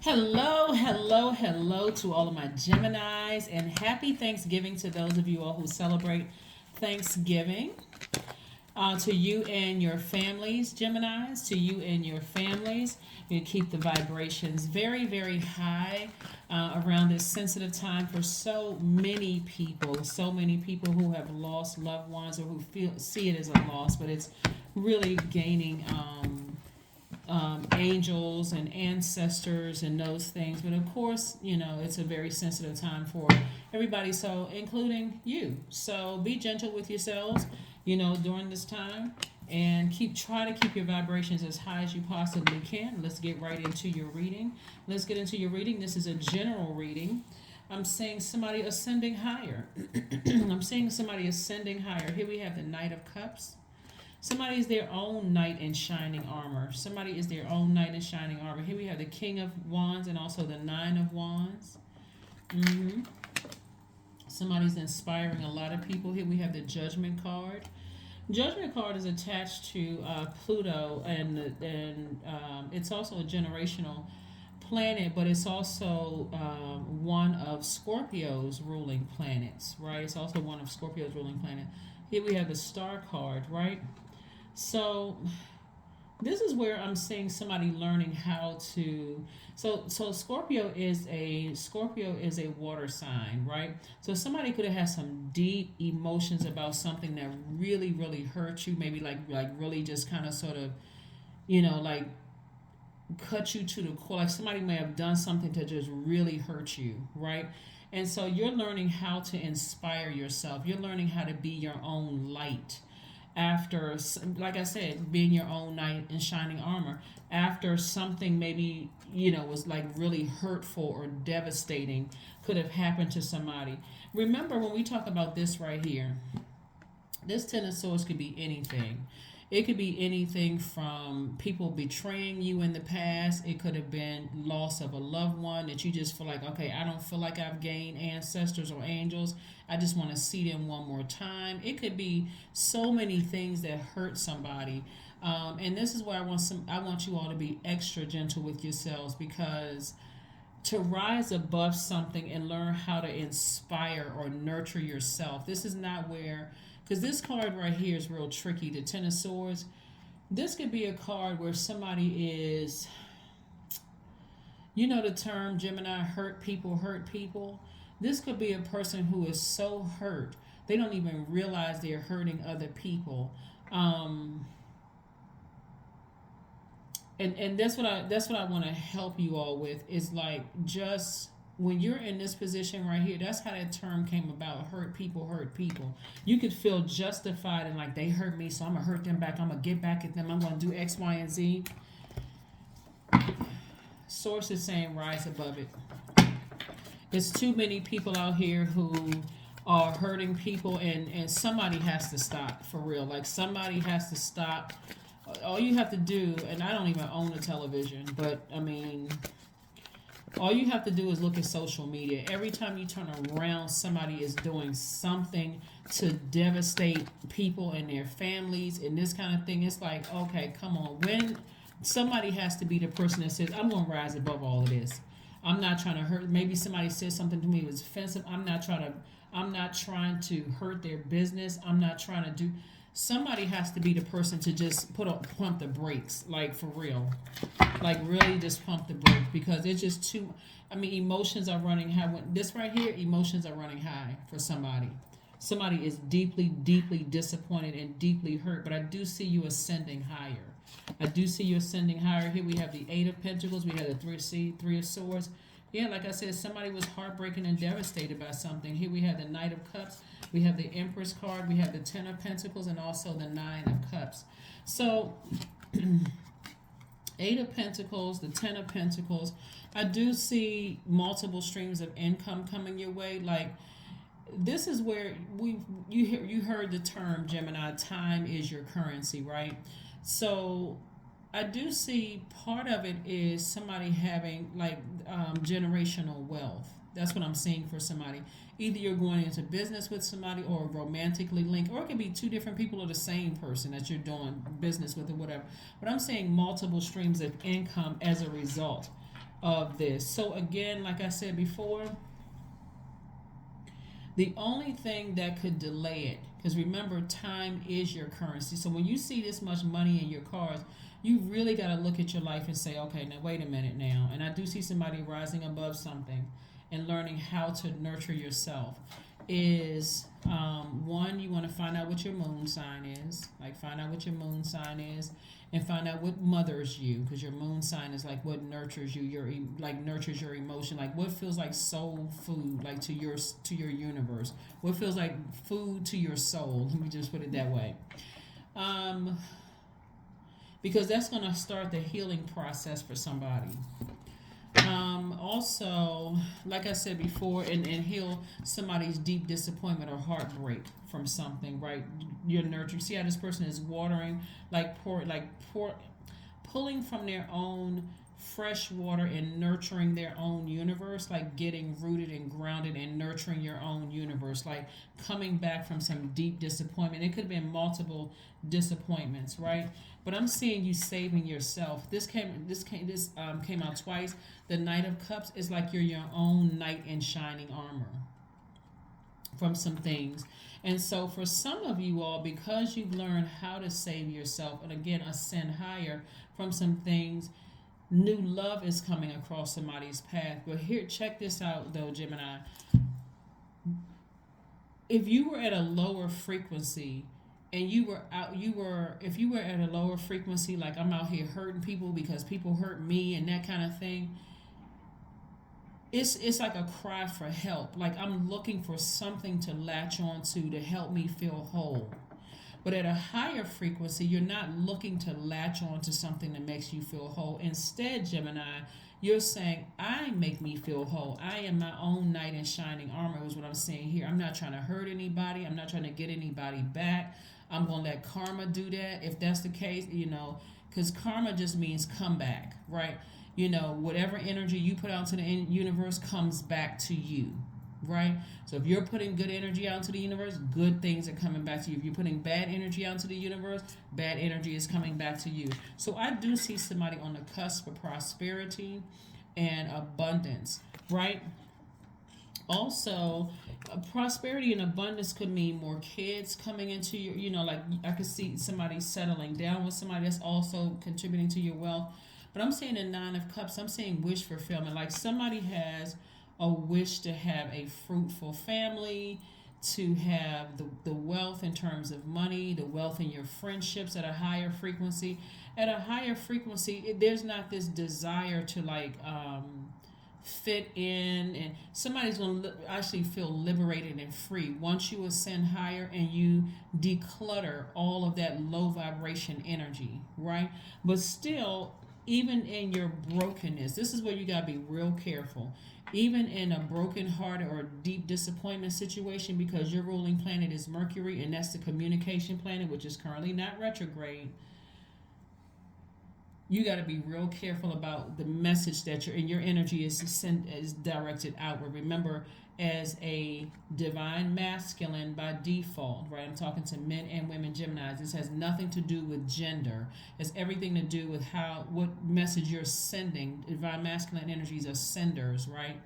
Hello, hello, hello to all of my Geminis, and happy Thanksgiving to those of you all who celebrate Thanksgiving. To you and your families, Geminis, to you and your families, you keep the vibrations very, very high around this sensitive time for so many people who have lost loved ones or who see it as a loss, but it's really gaining. Angels and ancestors and those things. But of course, it's a very sensitive time for everybody, so including you. So be gentle with yourselves, during this time, and try to keep your vibrations as high as you possibly can. Let's get right into your reading. Let's get into your reading. This is a general reading. I'm seeing somebody ascending higher. I'm seeing somebody ascending higher. Here we have the Knight of Cups. Somebody is their own knight in shining armor. Somebody is their own knight in shining armor. Here we have the King of Wands and also the Nine of Wands. hmm Somebody's inspiring a lot of people. Here we have the Judgment card. Judgment card is attached to Pluto, and it's also a generational planet, but it's also one of Scorpio's ruling planets, right? It's also one of Scorpio's ruling planet. Here we have the Star card, right? So this is where I'm seeing somebody learning how to. So Scorpio is a water sign, right? So somebody could have had some deep emotions about something that really really hurt you, maybe like really just kind of sort of like cut you to the core. Like somebody may have done something to just really hurt you, right? And so you're learning how to inspire yourself. You're learning how to be your own light after, like I said, being your own knight in shining armor after something maybe was like really hurtful or devastating could have happened to somebody. Remember, when we talk about this right here, this Ten of Swords could be anything. It could be anything from people betraying you in the past. It could have been loss of a loved one that you just feel like, okay, I don't feel like I've gained ancestors or angels. I just want to see them one more time. It could be so many things that hurt somebody. And this is where I want you all to be extra gentle with yourselves, because to rise above something and learn how to inspire or nurture yourself. This is not where, because this card right here is real tricky, the Ten of Swords. This could be a card where somebody is, the term Gemini, hurt people hurt people. This could be a person who is so hurt they don't even realize they're hurting other people. Um, and that's what I want to help you all with, is like, just when you're in this position right here, that's how that term came about. Hurt people hurt people. You could feel justified and like, they hurt me, so I'm gonna hurt them back. I'm gonna get back at them. I'm gonna do X, Y, and Z. Source is saying rise above it. There's too many people out here who are hurting people, and somebody has to stop, for real. Like, somebody has to stop. All you have to do, and I don't even own a television, but I mean, all you have to do is look at social media. Every time you turn around, somebody is doing something to devastate people and their families and this kind of thing. It's like, okay, come on. When somebody has to be the person that says, I'm going to rise above all of this. I'm not trying to hurt. Maybe somebody said something to me that was offensive. I'm not trying to hurt their business. I'm not trying to do. Somebody has to be the person to just pump the brakes, like, for real, like really just pump the brakes, because it's just too. I mean, emotions are running high. This right here, emotions are running high for somebody. Somebody is deeply, deeply disappointed and deeply hurt. But I do see you ascending higher. I do see you ascending higher. Here we have the Eight of Pentacles. We have the Three of Swords. Yeah, like I said, somebody was heartbroken and devastated by something. Here we have the Knight of Cups. We have the Empress card. We have the Ten of Pentacles and also the Nine of Cups. So, Eight of Pentacles, the Ten of Pentacles. I do see multiple streams of income coming your way. Like, this is where you heard the term, Gemini, time is your currency, right? So I do see part of it is somebody having like generational wealth. That's what I'm seeing for somebody. Either you're going into business with somebody or romantically linked, or it could be two different people or the same person that you're doing business with or whatever. But I'm saying multiple streams of income as a result. of this. So again, like I said before, the only thing that could delay it, because remember, time is your currency. So when you see this much money in your cards, you really got to look at your life and say, okay, now wait a minute now. And I do see somebody rising above something and learning how to nurture yourself. Is one, you want to find out what your moon sign is. Like, find out what your moon sign is, and find out what mothers you, because your moon sign is like what nurtures you, like nurtures your emotion, like what feels like soul food, like to your universe, what feels like food to your soul. Let me just put it that way, because that's going to start the healing process for somebody. Also, like I said before, and heal somebody's deep disappointment or heartbreak from something, right? Your nurture. See how this person is watering, pulling from their own fresh water and nurturing their own universe, like getting rooted and grounded and nurturing your own universe, like coming back from some deep disappointment. It could have been multiple disappointments, right? But I'm seeing you saving yourself. This came out twice. The Knight of Cups is like you're your own knight in shining armor from some things. And so for some of you all, because you've learned how to save yourself and again ascend higher from some things, new love is coming across somebody's path. But here, check this out though, Gemini. If you were at a lower frequency and if you were at a lower frequency, like I'm out here hurting people because people hurt me and that kind of thing, it's like a cry for help. Like I'm looking for something to latch on to help me feel whole. But at a higher frequency, you're not looking to latch on to something that makes you feel whole. Instead, Gemini, you're saying, I make me feel whole. I am my own knight in shining armor is what I'm saying here. I'm not trying to hurt anybody. I'm not trying to get anybody back. I'm going to let karma do that. If that's the case, because karma just means come back, right? Whatever energy you put out into the universe comes back to you. Right? So if you're putting good energy out into the universe, good things are coming back to you. If you're putting bad energy out into the universe, bad energy is coming back to you. So I do see somebody on the cusp of prosperity and abundance, right? Also, prosperity and abundance could mean more kids coming into your, like I could see somebody settling down with somebody that's also contributing to your wealth. But I'm saying the Nine of Cups, I'm saying wish fulfillment. Like somebody has a wish to have a fruitful family, to have the wealth in terms of money, the wealth in your friendships at a higher frequency. At a higher frequency, there's not this desire to fit in, and somebody's going to actually feel liberated and free once you ascend higher and you declutter all of that low vibration energy, right? But still, even in your brokenness, this is where you got to be real careful. Even in a broken heart or deep disappointment situation, because your ruling planet is Mercury, and that's the communication planet, which is currently not retrograde, you got to be real careful about the message that your energy is directed outward. Remember, as a divine masculine by default, right? I'm talking to men and women Geminis. This has nothing to do with gender. It's everything to do with what message you're sending. Divine masculine energies are senders, right?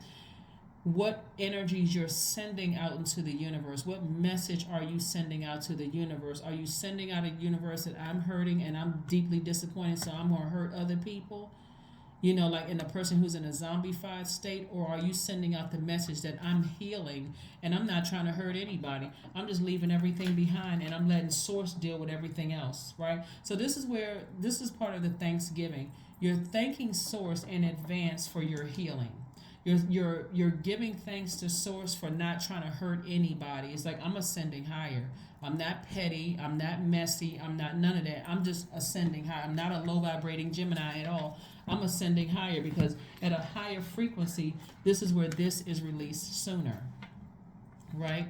What energies you're sending out into the universe. What message are you sending out to the universe? Are you sending out a universe that I'm hurting and I'm deeply disappointed, so I'm going to hurt other people? Like in a person who's in a zombified state, or are you sending out the message that I'm healing and I'm not trying to hurt anybody? I'm just leaving everything behind and I'm letting Source deal with everything else, right? So this is part of the Thanksgiving. You're thanking Source in advance for your healing. You're giving thanks to Source for not trying to hurt anybody. It's like, I'm ascending higher. I'm not petty. I'm not messy. I'm not none of that. I'm just ascending higher. I'm not a low vibrating Gemini at all. I'm ascending higher because at a higher frequency, this is where this is released sooner, right?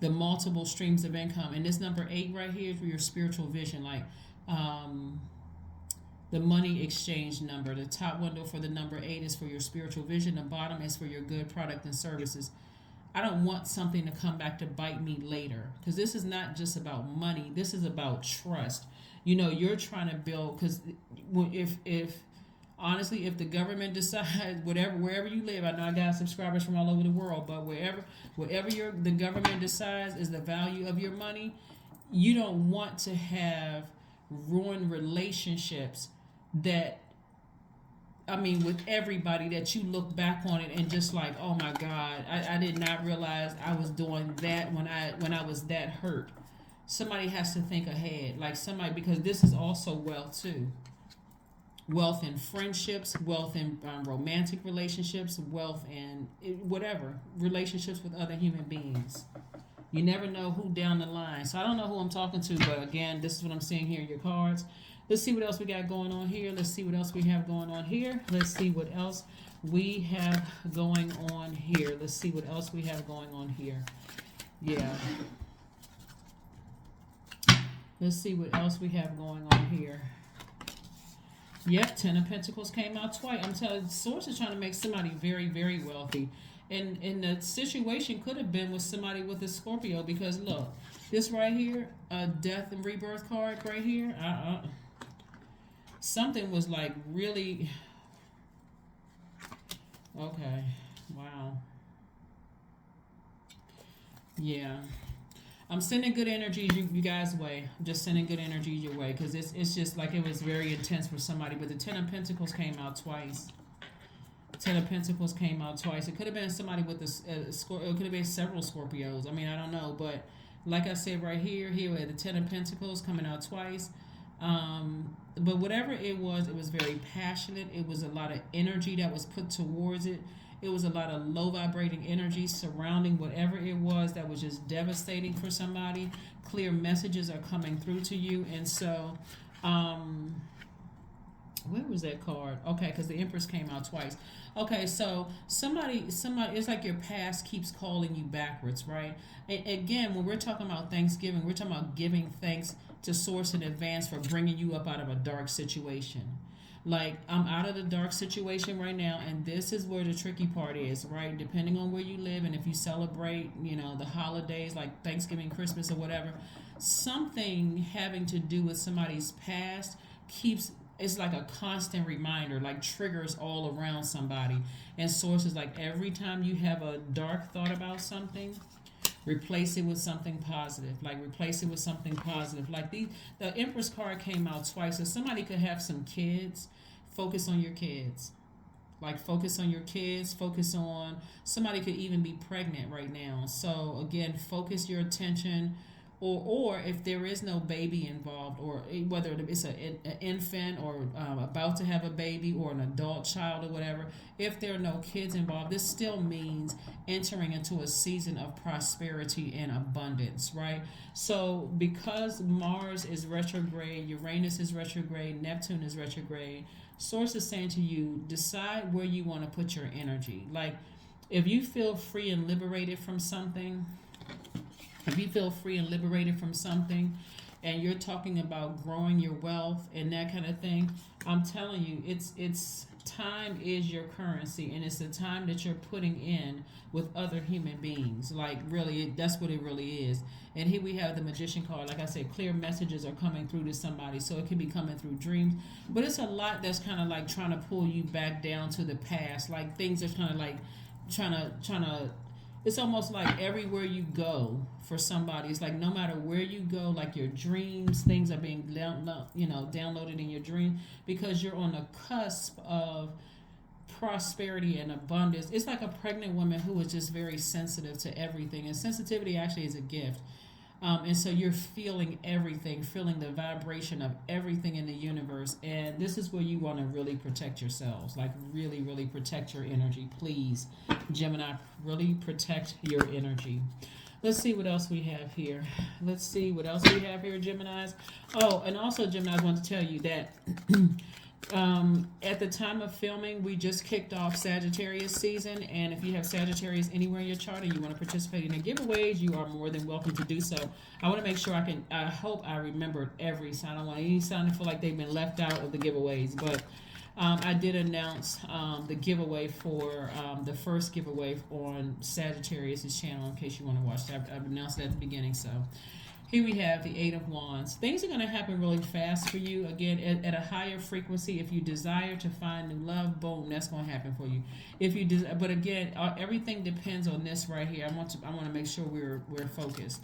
The multiple streams of income. And this number 8 right here is for your spiritual vision, like the money exchange number. The top window for the number 8 is for your spiritual vision. The bottom is for your good product and services. I don't want something to come back to bite me later, because this is not just about money. This is about trust. You're trying to build, because if Honestly, if the government decides, wherever you live, I know I got subscribers from all over the world, but whatever the government decides is the value of your money, you don't want to have ruined relationships that, I mean, with everybody, that you look back on it and just like, oh my God, I did not realize I was doing that when I was that hurt. Somebody has to think ahead, like somebody, because this is also wealth too. Wealth in friendships, wealth in romantic relationships, wealth in whatever relationships with other human beings. You never know who down the line. So I don't know who I'm talking to, but again, this is what I'm seeing here in your cards. Let's see what else we got going on here. Let's see what else we have going on here. Let's see what else we have going on here. Let's see what else we have going on here. Yeah. Let's see what else we have going on here. Yep, Ten of Pentacles came out twice. I'm telling you, Source is trying to make somebody very, very wealthy. And the situation could have been with somebody with a Scorpio, because look, this right here, a death and rebirth card right here. Something was like really, okay, wow. Yeah. I'm sending good energies you guys' way. I'm just sending good energies your way, because it's just like it was very intense for somebody. But the Ten of Pentacles came out twice. Ten of Pentacles came out twice. It could have been somebody with a Scorpio. It could have been several Scorpios. I mean, I don't know. But like I said right here we had the Ten of Pentacles coming out twice. But whatever it was very passionate. It was a lot of energy that was put towards it. It was a lot of low vibrating energy surrounding whatever it was that was just devastating for somebody. Clear messages are coming through to you. And so, where was that card? Okay, because the Empress came out twice. Okay, so somebody, it's like your past keeps calling you backwards, right? And again, when we're talking about Thanksgiving, we're talking about giving thanks to Source in advance for bringing you up out of a dark situation. Like, I'm out of the dark situation right now, and this is where the tricky part is, right? Depending on where you live, and if you celebrate, the holidays like Thanksgiving, Christmas, or whatever, something having to do with somebody's past it's like a constant reminder, like triggers all around somebody. And Source is like, every time you have a dark thought about something, replace it with something positive. Like, replace it with something positive. Like, the Empress card came out twice. So somebody could have some kids. Focus on your kids. Like, focus on your kids. Focus on, somebody could even be pregnant right now. So again, focus your attention. Or if there is no baby involved, or whether it's an infant or about to have a baby, or an adult child or whatever, if there are no kids involved, this still means entering into a season of prosperity and abundance, right? So because Mars is retrograde, Uranus is retrograde, Neptune is retrograde, Source is saying to you, decide where you want to put your energy. Like, if you feel free and liberated from something, and you're talking about growing your wealth and that kind of thing, I'm telling you, it's time is your currency, and it's the time that you're putting in with other human beings. Like, really, that's what it really is. And here we have the Magician card. Like I said, clear messages are coming through to somebody, so it can be coming through dreams, but it's a lot that's kind of like trying to pull you back down to the past. Like, things are kind of like trying to it's almost like everywhere you go for somebody, it's like no matter where you go, like your dreams, things are being downloaded in your dream, because you're on the cusp of prosperity and abundance. It's like a pregnant woman who is just very sensitive to everything, and sensitivity actually is a gift. And so you're feeling everything, feeling the vibration of everything in the universe. And this is where you want to really protect yourselves, like really, really protect your energy. Please, Gemini, really protect your energy. Let's see what else we have here. Geminis. Oh, and also, Geminis, I want to tell you that at the time of filming, we just kicked off Sagittarius season, and if you have Sagittarius anywhere in your chart and you want to participate in the giveaways, you are more than welcome to do so. I want to make sure I hope I remembered every sign. I don't want any sign to feel like they've been left out of the giveaways, but I did announce the giveaway for the first giveaway on Sagittarius' channel, in case you want to watch that. I've announced it at the beginning, so Here we have the Eight of Wands. Things are going to happen really fast for you. Again, at a higher frequency. If you desire to find new love, boom, that's going to happen for you. If you but again, everything depends on this right here. I want to make sure we're focused.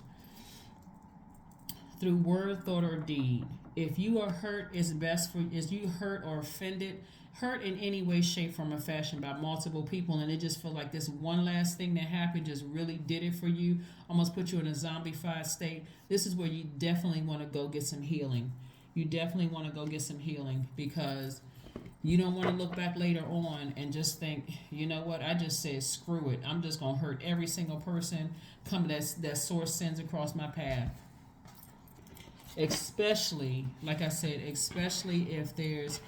Through word, thought, or deed. If you are hurt, it's best for is you hurt or offended, hurt in any way, shape, form, or fashion by multiple people, and it just feel like this one last thing that happened just really did it for you, almost put you in a zombified state. This is where you definitely want to go get some healing. You definitely want to go get some healing, because you don't want to look back later on and just think, you know what, I just said screw it. I'm just gonna hurt every single person that source sends across my path. Especially, like I said, especially if there's,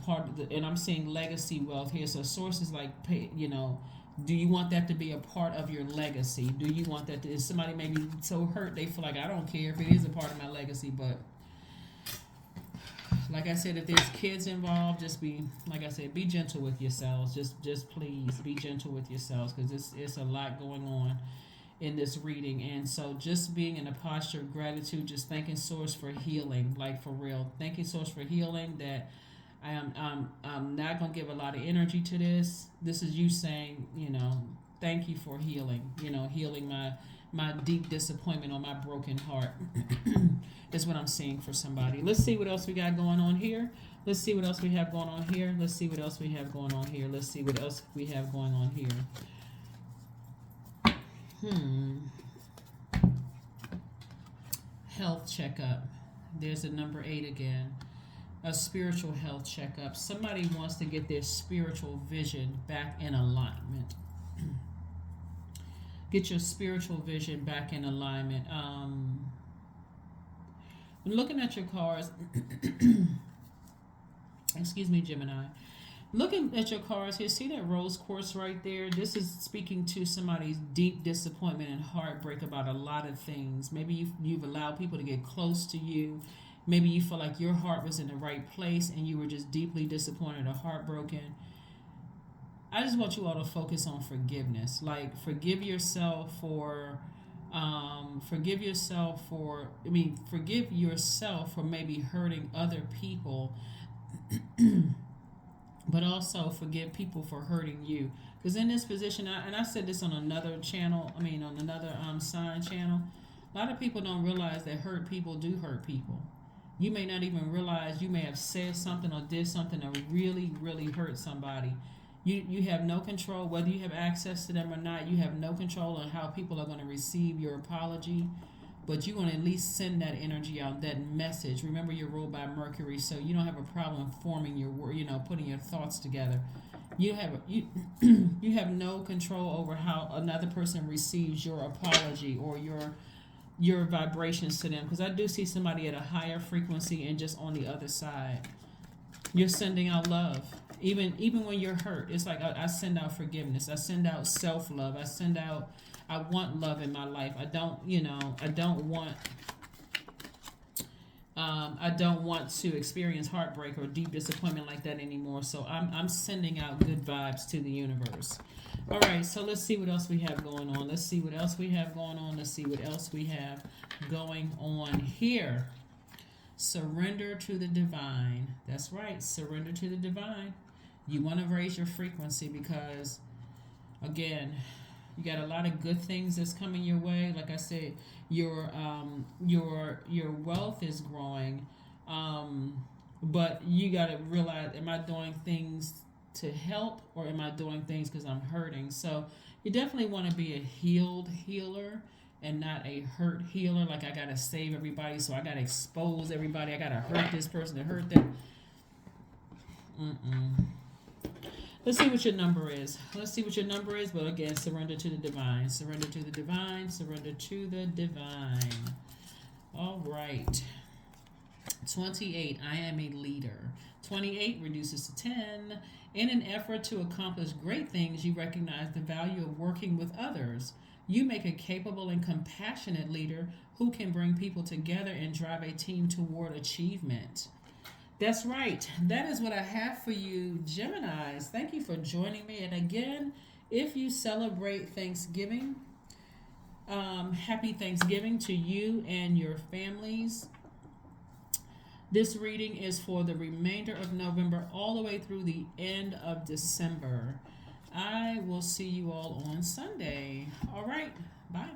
part of the, and I'm seeing legacy wealth here. So sources like, do you want that to be a part of your legacy? Do you want that to, if somebody may be so hurt, they feel like, I don't care if it is a part of my legacy, but like I said, if there's kids involved, just be, like I said, be gentle with yourselves. Just please be gentle with yourselves, because it's a lot going on in this reading. And so just being in a posture of gratitude, just thanking source for healing, like for real, thanking source for healing, that I'm not gonna give a lot of energy to this. This is you saying, thank you for healing, healing my deep disappointment or my broken heart. Is what I'm seeing for somebody. Let's see what else we got going on here. Let's see what else we have going on here. Let's see what else we have going on here. Let's see what else we have going on here. Health checkup. There's a number 8 again. A spiritual health checkup. Somebody wants to get their spiritual vision back in alignment. Get your spiritual vision back in alignment. When looking at your cards, excuse me, Gemini. Looking at your cards here, see that rose quartz right there? This is speaking to somebody's deep disappointment and heartbreak about a lot of things. Maybe you've allowed people to get close to you. Maybe you feel like your heart was in the right place and you were just deeply disappointed or heartbroken. I just want you all to focus on forgiveness. Like, forgive yourself for maybe hurting other people. But also forgive people for hurting you. Because in this position, I said this on another channel, on another sign channel, a lot of people don't realize that hurt people do hurt people. You may not even realize you may have said something or did something that really, really hurt somebody. You have no control, whether you have access to them or not. You have no control on how people are going to receive your apology. But you want to at least send that energy out, that message. Remember, you're ruled by Mercury, so you don't have a problem forming your word, putting your thoughts together. You have no control over how another person receives your apology or your vibrations to them. Because I do see somebody at a higher frequency and just on the other side. You're sending out love. Even when you're hurt, it's like I send out forgiveness. I send out self-love. I want love in my life. I don't want to experience heartbreak or deep disappointment like that anymore. So I'm sending out good vibes to the universe. All right, so let's see what else we have going on. Let's see what else we have going on here. Surrender to the divine. That's right, surrender to the divine. You want to raise your frequency because, again, you got a lot of good things that's coming your way. Like I said, your wealth is growing, but you got to realize: am I doing things to help, or am I doing things because I'm hurting? So you definitely want to be a healed healer and not a hurt healer. Like, I gotta save everybody, so I gotta expose everybody. I gotta hurt this person to hurt them. Let's see what your number is. But again, surrender to the divine. Surrender to the divine. Surrender to the divine. All right. 28. I am a leader. 28 reduces to 10. In an effort to accomplish great things, you recognize the value of working with others. You make a capable and compassionate leader who can bring people together and drive a team toward achievement. That's right. That is what I have for you, Geminis. Thank you for joining me. And again, if you celebrate Thanksgiving, Happy Thanksgiving to you and your families. This reading is for the remainder of November all the way through the end of December. I will see you all on Sunday. All right. Bye.